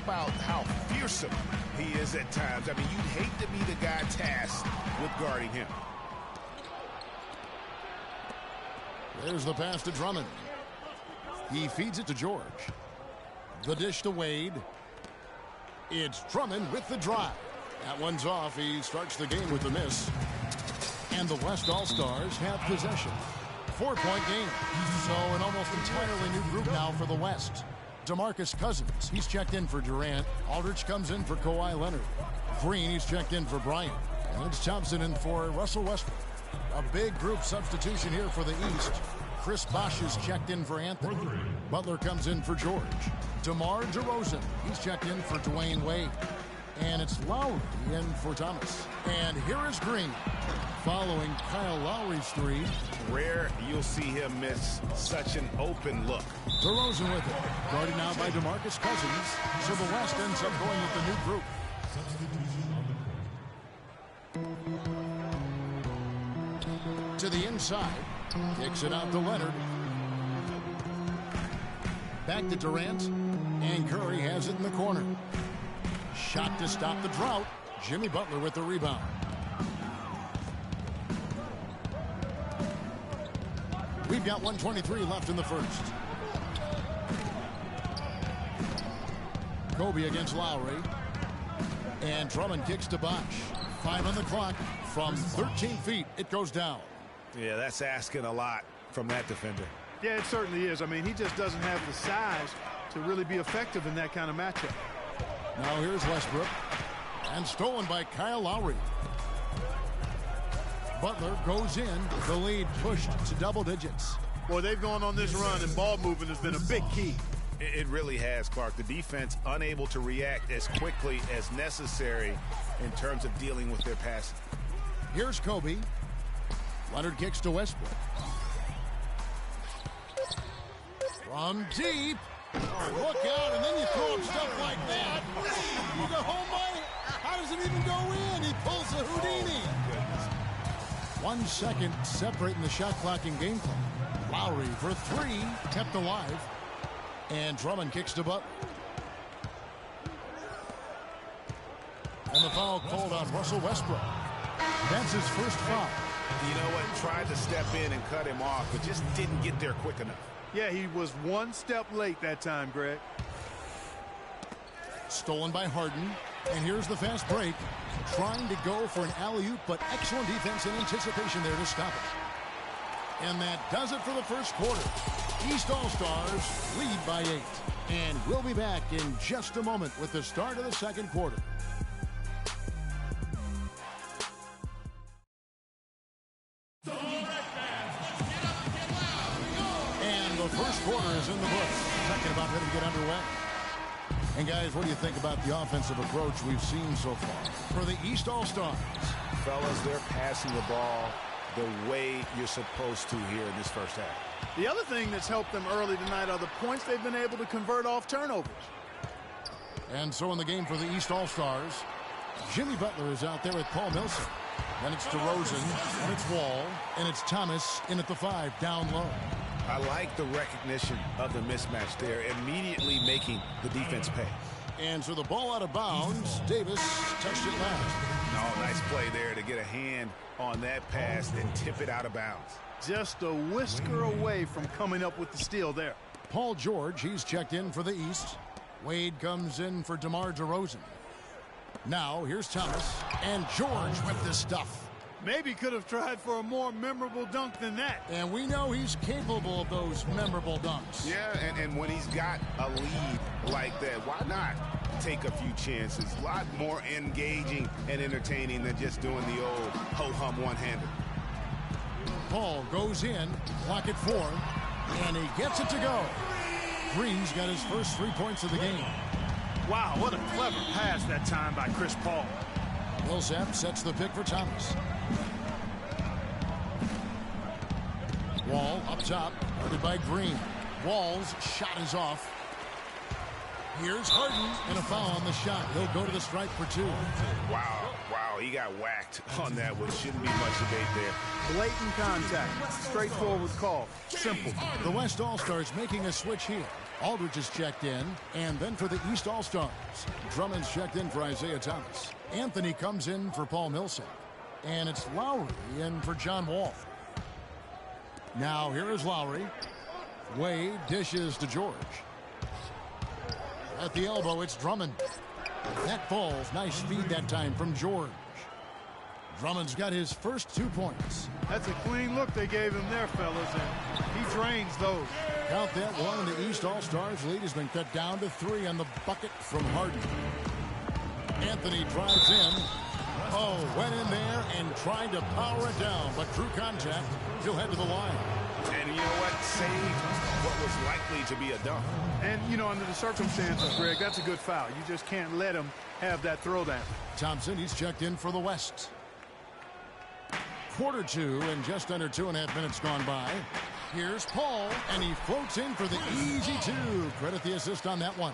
about how fearsome he is at times? I mean, you'd hate to be the guy tasked with guarding him. There's the pass to Drummond. He feeds it to George. The dish to Wade. It's Drummond with the drive. That one's off. He starts the game with the miss. And the West All-Stars have possession. 4-point game. So an almost entirely new group now for the West. DeMarcus Cousins, he's checked in for Durant. Aldridge comes in for Kawhi Leonard. Green, he's checked in for Bryant. And it's Thompson in for Russell Westbrook. A big group substitution here for the East. Chris Bosh is checked in for Anthony. Butler comes in for George. DeMar DeRozan, he's checked in for Dwayne Wade. And it's Lowry in for Thomas. And here is Green, following Kyle Lowry's three. Rare you'll see him miss such an open look. DeRozan with it. Guarded now by DeMarcus Cousins. So the West ends up going with the new group. To the inside. Kicks it out to Leonard. Back to Durant. And Curry has it in the corner. Shot to stop the drought. Jimmy Butler with the rebound. We've got 1:23 left in the first. Kobe against Lowry. And Drummond kicks to Bosh. 5 on the clock. From 13 feet, it goes down. Yeah, that's asking a lot from that defender. Yeah, it certainly is. I mean, he just doesn't have the size to really be effective in that kind of matchup. Now here's Westbrook. And stolen by Kyle Lowry. Butler goes in. The lead pushed to double digits. Boy, they've gone on this run, and ball movement has been a big key. It really has, Clark. The defense unable to react as quickly as necessary in terms of dealing with their passing. Here's Kobe. Leonard kicks to Westbrook. From deep. Oh, look out, and then you throw up stuff like that. You go, oh my, how does it even go in? He pulls a Houdini. 1 second separating the shot clock and game clock. Lowry for 3, kept alive. And Drummond kicks to Butler. And the foul called on Russell Westbrook. That's his first foul. You know what? Tried to step in and cut him off, but just didn't get there quick enough. Yeah, he was 1 step late that time, Greg. Stolen by Harden. And here's the fast break. Trying to go for an alley-oop, but excellent defense and anticipation there to stop it. And that does it for the first quarter. East All-Stars lead by 8. And we'll be back in just a moment with the start of the second quarter. And the first quarter is in the books. Second about ready to get underway. And guys, what do you think about the offensive approach we've seen so far for the East All-Stars? Fellas, they're passing the ball the way you're supposed to here in this first half. The other thing that's helped them early tonight are the points they've been able to convert off turnovers. And so in the game for the East All-Stars, Jimmy Butler is out there with Paul Millsap. Then it's DeRozan, and it's Wall, and it's Thomas in at the 5, down low. I like the recognition of the mismatch there, immediately making the defense pay. And so the ball out of bounds. Davis touched it last. No, nice play there to get a hand on that pass and tip it out of bounds. Just a whisker away from coming up with the steal there. Paul George, he's checked in for the East. Wade comes in for DeMar DeRozan. Now here's Thomas and George with the stuff. Maybe could have tried for a more memorable dunk than that. And we know he's capable of those memorable dunks. Yeah, and when he's got a lead like that, why not take a few chances? A lot more engaging and entertaining than just doing the old ho-hum one-hander. Paul goes in, clock at 4, and he gets it to go. Green's got his first 3 points of the game. Wow, what a clever pass that time by Chris Paul. Millsap sets the pick for Thomas. Wall up top, guarded by Green. Wall's shot is off. Here's Harden, and a foul on the shot. He'll go to the strike for 2. Wow, he got whacked on that one. Shouldn't be much debate there. Blatant contact. Straightforward call. Simple. The West All-Stars making a switch here. Aldridge is checked in, and then for the East All-Stars, Drummond's checked in for Isaiah Thomas. Anthony comes in for Paul Millsap, and it's Lowry in for John Wall. Now here is Lowry. Wade dishes to George. At the elbow, it's Drummond. That falls. Nice feed that time from George. Drummond's got his first 2 points. That's a clean look they gave him there, fellas, and he drains those. Count that one. The East All-Stars lead has been cut down to 3 on the bucket from Harden. Anthony drives in. Oh, went in there and tried to power it down, but drew contact. He'll head to the line. And you know what? Saved what was likely to be a dunk. And, you know, under the circumstances, Greg, that's a good foul. You just can't let him have that throwdown. Thompson, he's checked in for the West. Quarter 2 and just under 2.5 minutes gone by. Here's Paul, and he floats in for the easy 2. Credit the assist on that one.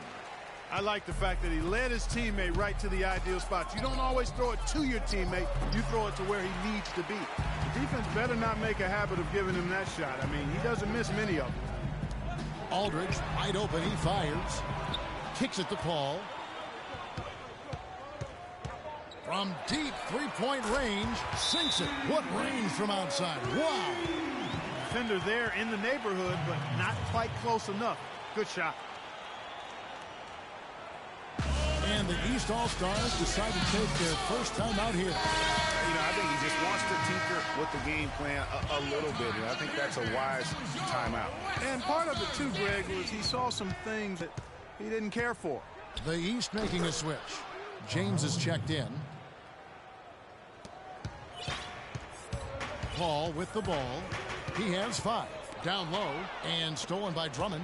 I like the fact that he led his teammate right to the ideal spot. You don't always throw it to your teammate. You throw it to where he needs to be. The defense better not make a habit of giving him that shot. I mean, he doesn't miss many of them. Aldridge, wide open, he fires. Kicks it to Paul. From deep three-point range, sinks it. What range from outside. Wow. Defender there in the neighborhood, but not quite close enough. Good shot. And the East All-Stars decide to take their first time out here. You know, I think he just wants to tinker with the game plan a little bit, and I think that's a wise timeout. And part of it, too, Greg, was he saw some things that he didn't care for. The East making a switch. James is checked in. Paul with the ball. He has 5. Down low and stolen by Drummond.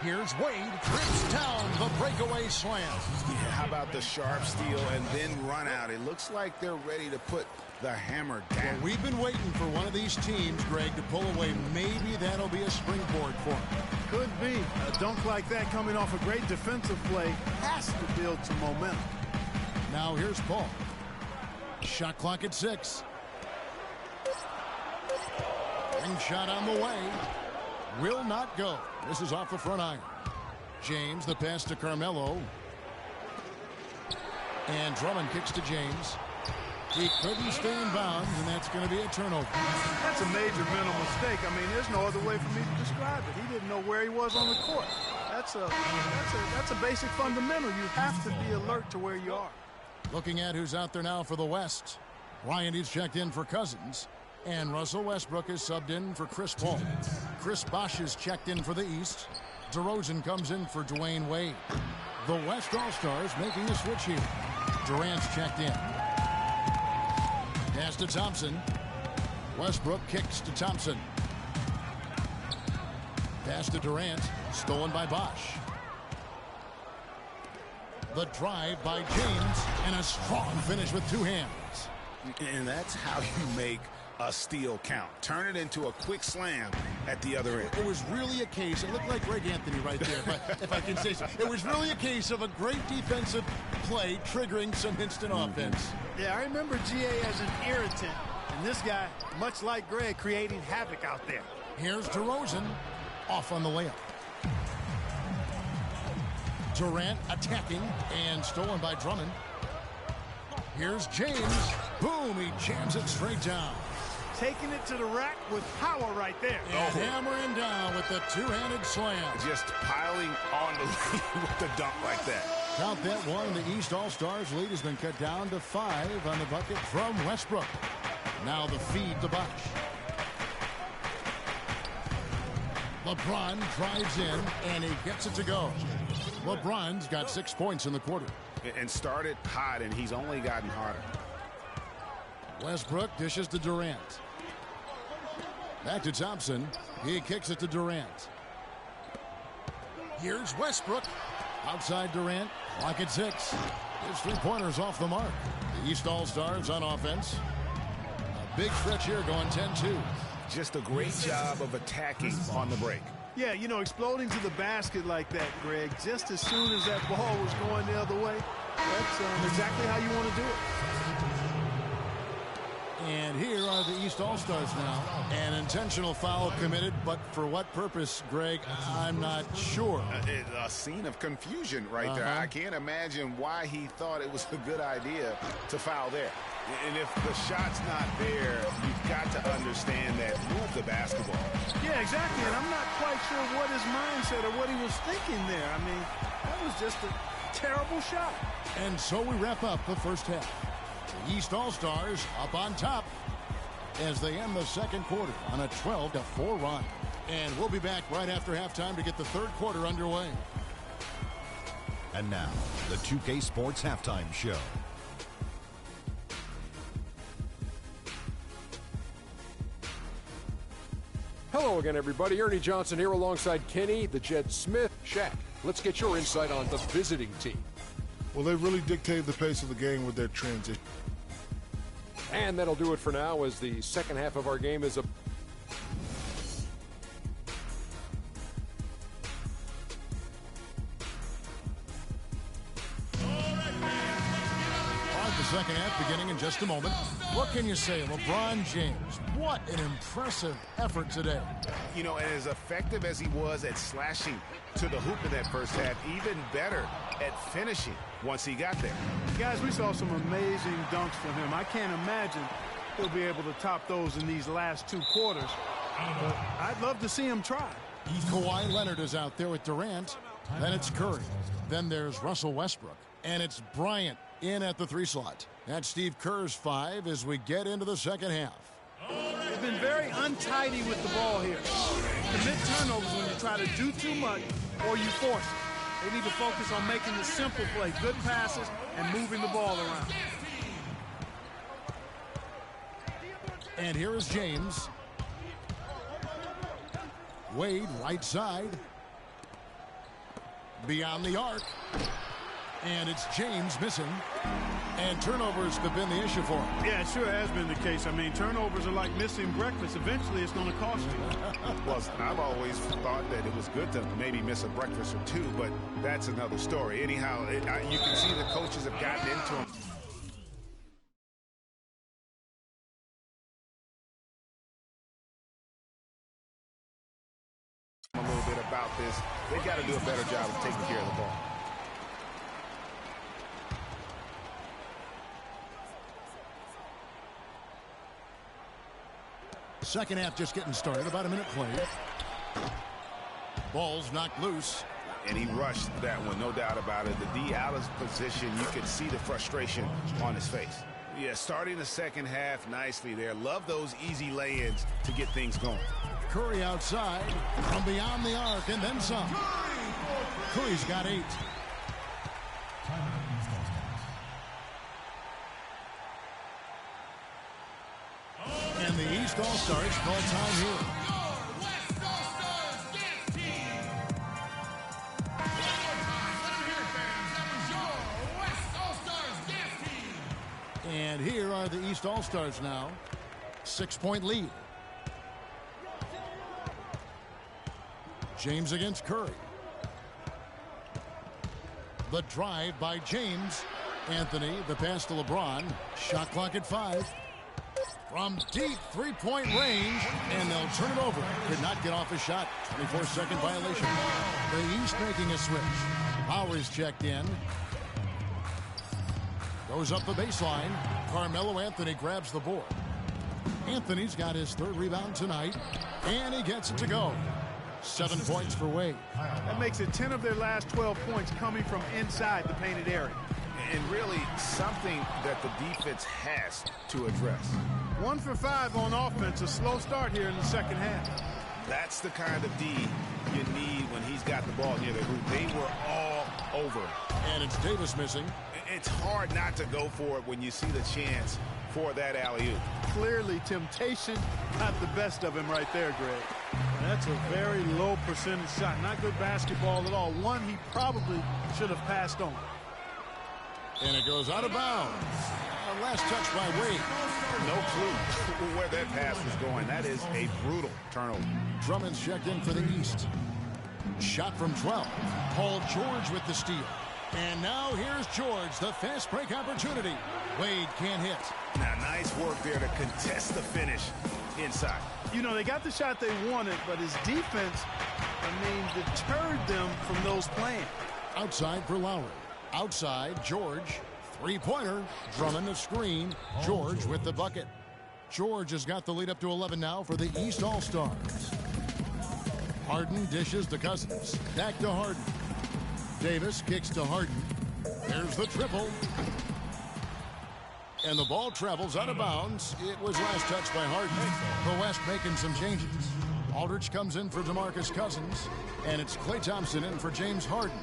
Here's Wade. Rips down the breakaway slam. Yeah, how about the sharp steal and then run out? It looks like they're ready to put the hammer down. Well, we've been waiting for one of these teams, Greg, to pull away. Maybe that'll be a springboard for them. Could be. A dunk like that coming off a great defensive play has to build some momentum. Now here's Paul. Shot clock at 6. Ring shot on the way. Will not go. This is off the front iron. James, the pass to Carmelo. And Drummond kicks to James. He couldn't stay in bounds, and that's going to be a turnover. That's a major mental mistake. I mean, there's no other way for me to describe it. He didn't know where he was on the court. That's a basic fundamental. You have to be alert to where you are. Looking at who's out there now for the West. Ryan, he's checked in for Cousins. And Russell Westbrook is subbed in for Chris Paul. Chris Bosh is checked in for the East. DeRozan comes in for Dwayne Wade. The West All-Stars making a switch here. Durant's checked in. Pass to Thompson. Westbrook kicks to Thompson. Pass to Durant. Stolen by Bosh. The drive by James. And a strong finish with 2 hands. And that's how you make a steal count. Turn it into a quick slam at the other end. It was really a case, it looked like Greg Anthony right there, but if I can say so. It was really a case of a great defensive play triggering some instant offense. Yeah, I remember GA as an irritant. And this guy, much like Greg, creating havoc out there. Here's DeRozan, off on the layup. Durant attacking and stolen by Drummond. Here's James. Boom, he jams it straight down. Taking it to the rack with power right there. And hammering down with the 2-handed slam. Just piling on the lead with the dunk like that. Count that one. The East All-Stars lead has been cut down to 5 on the bucket from Westbrook. Now the feed to Bosh. LeBron drives in, and he gets it to go. LeBron's got 6 points in the quarter. And started hot, and he's only gotten hotter. Westbrook dishes to Durant. Back to Thompson. He kicks it to Durant. Here's Westbrook. Outside Durant. Clock at 6. His 3-pointers off the mark. The East All-Stars on offense. A big stretch here going 10-2. Just a great job of attacking on the break. Yeah, you know, exploding to the basket like that, Greg, just as soon as that ball was going the other way, that's exactly how you want to do it. And here are the East All-Stars now. An intentional foul committed, but for what purpose, Greg, I'm not sure. A scene of confusion right there. I can't imagine why he thought it was a good idea to foul there. And if the shot's not there, you've got to understand that. Move the basketball. Yeah, exactly. And I'm not quite sure what his mindset or what he was thinking there. I mean, that was just a terrible shot. And so we wrap up the first half. The East All-Stars up on top as they end the second quarter on a 12-4 run. And we'll be back right after halftime to get the third quarter underway. And now, the 2K Sports Halftime Show. Hello again, everybody. Ernie Johnson here alongside Kenny, the Jet Smith. Shaq, let's get your insight on the visiting team. Well, they really dictated the pace of the game with their transition. And that'll do it for now as the second half of our game is The second half beginning in just a moment. What can you say? LeBron James, what an impressive effort today. You know, and as effective as he was at slashing to the hoop in that first half, even better at finishing once he got there. Guys, we saw some amazing dunks from him. I can't imagine he'll be able to top those in these last two quarters. But I'd love to see him try. Kawhi Leonard is out there with Durant. Then it's Curry. Then there's Russell Westbrook. And it's Bryant in at the 3 slot. That's Steve Kerr's 5 as we get into the second half. They've been very untidy with the ball here. Commit turnovers when you try to do too much or you force it. They need to focus on making the simple play, good passes, and moving the ball around. And here is James. Wade, right side. Beyond the arc. And it's James missing. And turnovers have been the issue for him. Yeah, it sure has been the case. I mean, turnovers are like missing breakfast. Eventually, it's going to cost you. Well, I've always thought that it was good to maybe miss a breakfast or two, but that's another story. Anyhow, you can see the coaches have gotten into him. A little bit about this. They've got to do a better job of taking care of the ball. Second half just getting started. About a minute played. Ball's knocked loose. And he rushed that one, no doubt about it. The D out of position, you could see the frustration on his face. Yeah, starting the second half nicely there. Love those easy lay-ins to get things going. Curry outside from beyond the arc and then some. Curry's got 8. And the East All-Stars call time here. And here are the East All-Stars now. 6-point lead. James against Curry. The drive by James. Anthony, the pass to LeBron. Shot clock at 5. From deep 3-point range, and they'll turn it over. Could not get off a shot. 24-second violation. The East making a switch. Powers checked in. Goes up the baseline. Carmelo Anthony grabs the board. Anthony's got his 3rd rebound tonight, and he gets it to go. 7 points for Wade. That makes it 10 of their last 12 points coming from inside the painted area. And really something that the defense has to address. 1 for 5 on offense. A slow start here in the second half. That's the kind of D you need when he's got the ball near the hoop. They were all over him. And it's Davis missing. It's hard not to go for it when you see the chance for that alley-oop. Clearly, temptation got the best of him right there, Greg. And that's a very low percentage shot. Not good basketball at all. One he probably should have passed on. And it goes out of bounds. Last touch by Wade. No clue where that pass was going. That is a brutal turnover. Drummond's checked in for the East. Shot from 12. Paul George with the steal. And now here's George, the fast break opportunity. Wade can't hit. Now, nice work there to contest the finish inside. You know, they got the shot they wanted, but his defense, deterred them from those plans. Outside for Lowry. Outside, George. Three-pointer. Drummond a screen. George with the bucket. George has got the lead up to 11 now for the East All-Stars. Harden dishes to Cousins. Back to Harden. Davis kicks to Harden. There's the triple. And the ball travels out of bounds. It was last touched by Harden. The West making some changes. Aldridge comes in for DeMarcus Cousins. And it's Klay Thompson in for James Harden.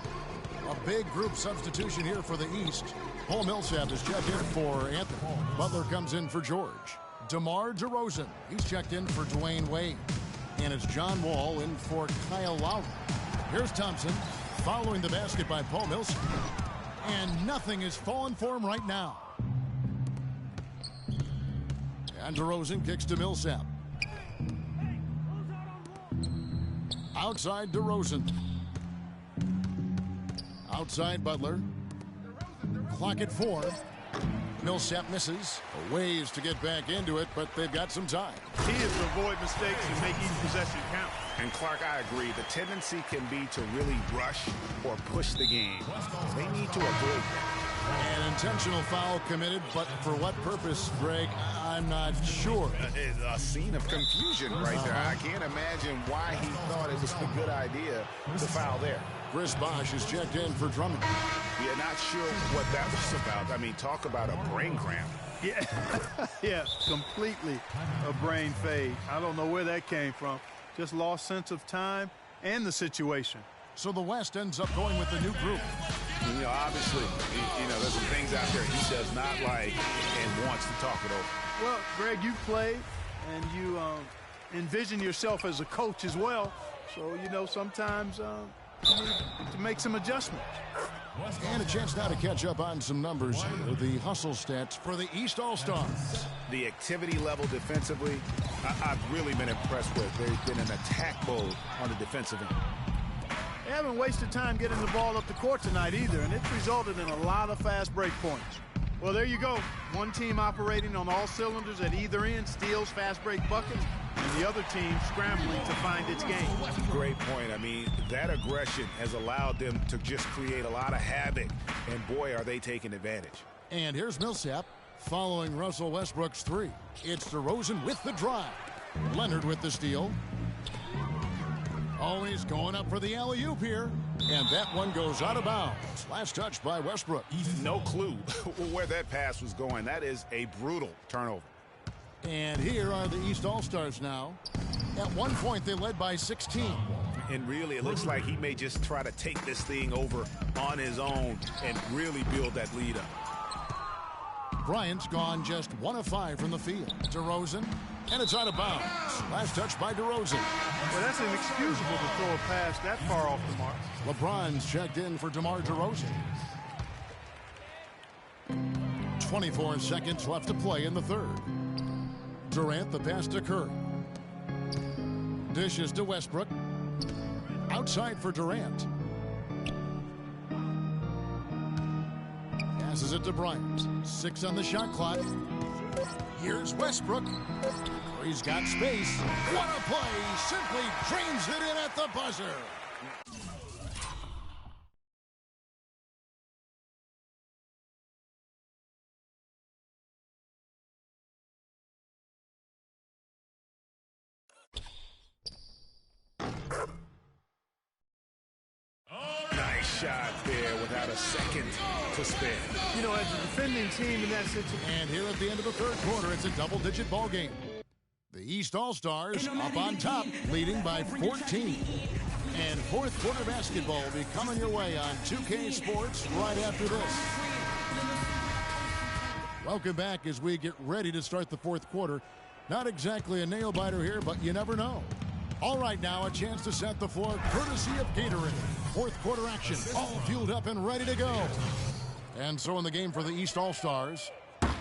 A big group substitution here for the East. Paul Millsap is checked in for Anthony. Butler comes in for George. DeMar DeRozan, he's checked in for Dwayne Wade. And it's John Wall in for Kyle Lowry. Here's Thompson following the basket by Paul Millsap. And nothing is falling for him right now. And DeRozan kicks to Millsap. Outside DeRozan. Outside Butler. Clock at 4. Millsap misses. Ways to get back into it, but they've got some time. He is to avoid mistakes and make each possession count. And Clark, I agree. The tendency can be to really rush or push the game. They need to avoid that. An intentional foul committed, but for what purpose, Greg? I'm not sure. A scene of confusion right there. I can't imagine why he thought it was a good idea to foul there. Chris Bosh is checked in for Drummond. Yeah, not sure what that was about. Talk about a brain cramp. Yeah, completely a brain fade. I don't know where that came from. Just lost sense of time and the situation. So the West ends up going with the new group. Obviously, there's some things out there he does not like and wants to talk it over. Well, Greg, you played and you envision yourself as a coach as well. So, sometimes you need to make some adjustments. And a chance now to catch up on some numbers here. The hustle stats for the East All-Stars. The activity level defensively, I've really been impressed with. They've been in attack mode on the defensive end. They haven't wasted time getting the ball up the court tonight either, and it's resulted in a lot of fast break points. Well, there you go. One team operating on all cylinders at either end, steals, fast break buckets, and the other team scrambling to find its game. Great point. That aggression has allowed them to just create a lot of havoc, and boy, are they taking advantage. And here's Millsap following Russell Westbrook's three. It's DeRozan with the drive. Leonard with the steal. Oh, he's going up for the alley-oop here. And that one goes out of bounds. Last touch by Westbrook. No clue where that pass was going. That is a brutal turnover. And here are the East All-Stars now. At one point, they led by 16. And really, it looks like he may just try to take this thing over on his own and really build that lead up. Bryant's gone just 1 of 5 from the field. DeRozan, and it's out of bounds. Last touch by DeRozan. Well, that's inexcusable to throw a pass that far off the mark. LeBron's checked in for DeMar DeRozan. 24 seconds left to play in the third. Durant the pass to Curry. Dishes to Westbrook. Outside for Durant. Passes it to Bryant. 6 on the shot clock. Here's Westbrook. Curry's got space. What a play. Simply drains it in at the buzzer. Nice shot there without a second to spare. As a defending team in that situation. And here at the end of the third quarter, it's a double-digit ball game. The East All-Stars up on top, leading by 14. And fourth quarter basketball will be coming your way on 2K Sports right after this. Welcome back as we get ready to start the fourth quarter. Not exactly a nail-biter here, but you never know. All right, now a chance to set the floor courtesy of Gatorade. Fourth quarter action, all fueled up and ready to go. And so in the game for the East All-Stars,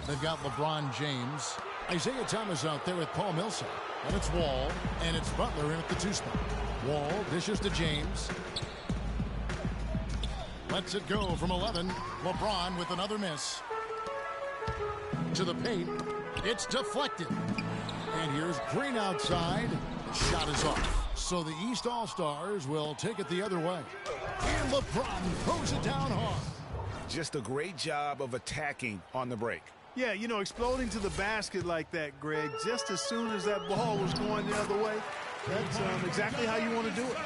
They've got LeBron James. Isaiah Thomas out there with Paul Millsap. And it's Wall. And it's Butler in at the 2 spot. Wall dishes to James. Lets it go from 11. LeBron with another miss. To the paint. It's deflected. And here's Green outside. Shot is off. So the East All-Stars will take it the other way. And LeBron throws it down hard. Just a great job of attacking on the break. Yeah, you know, exploding to the basket like that, Greg, just as soon as that ball was going the other way, that's exactly how you want to do it.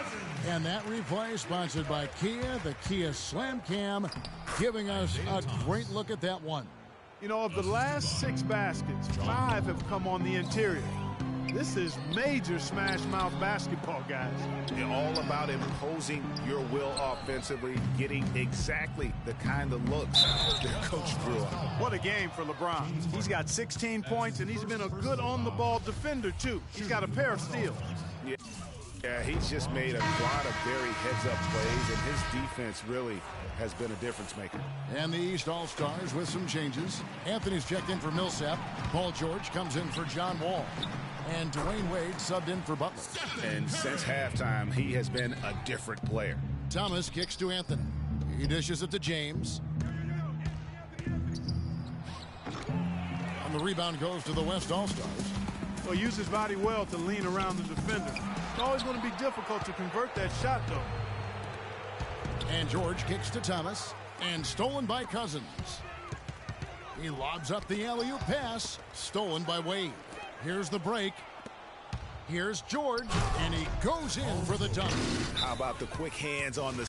And that replay sponsored by Kia, the Kia Slam Cam, giving us a great look at that one. You know, of the last 6 baskets, 5 have come on the interior. This is major smash mouth basketball, guys. They're all about imposing your will offensively, getting exactly the kind of looks their coach drew up. What a game for LeBron. He's got 16 points, and he's been a good on-the-ball defender, too. He's got a pair of steals. Yeah, he's just made a lot of very heads-up plays, and his defense really has been a difference maker. And the East All-Stars with some changes. Anthony's checked in for Millsap. Paul George comes in for John Wall. And Dwayne Wade subbed in for Butler. And since halftime, he has been a different player. Thomas kicks to Anthony. He dishes it to James. And the rebound goes to the West All-Stars. Well, use his body well to lean around the defender. It's always going to be difficult to convert that shot, though. And George kicks to Thomas. And stolen by Cousins. He lobs up the alley-oop pass. Stolen by Wade. Here's the break. Here's George, and he goes in for the dunk. How about the quick hands on the